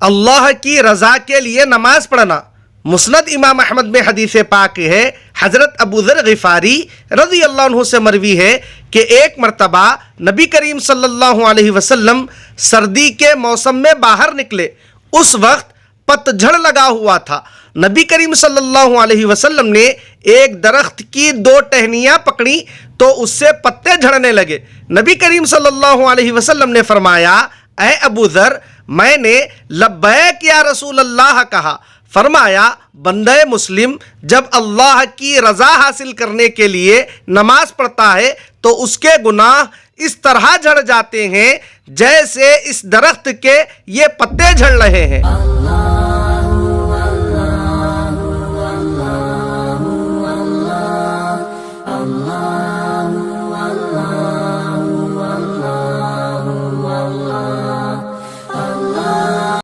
اللہ کی رضا کے لیے نماز پڑھنا۔ مسند امام احمد میں حدیث پاک ہے، حضرت ابو ذر غفاری رضی اللہ عنہ سے مروی ہے کہ ایک مرتبہ نبی کریم صلی اللہ علیہ وسلم سردی کے موسم میں باہر نکلے۔ اس وقت پتجھڑ لگا ہوا تھا۔ نبی کریم صلی اللہ علیہ وسلم نے ایک درخت کی 2 ٹہنیاں پکڑی تو اس سے پتے جھڑنے لگے۔ نبی کریم صلی اللہ علیہ وسلم نے فرمایا، اے ابو ذر، میں نے لبیک یا رسول اللہ کہا۔ فرمایا، بندہ مسلم جب اللہ کی رضا حاصل کرنے کے لیے نماز پڑھتا ہے تو اس کے گناہ اس طرح جھڑ جاتے ہیں جیسے اس درخت کے یہ پتے جھڑ رہے ہیں۔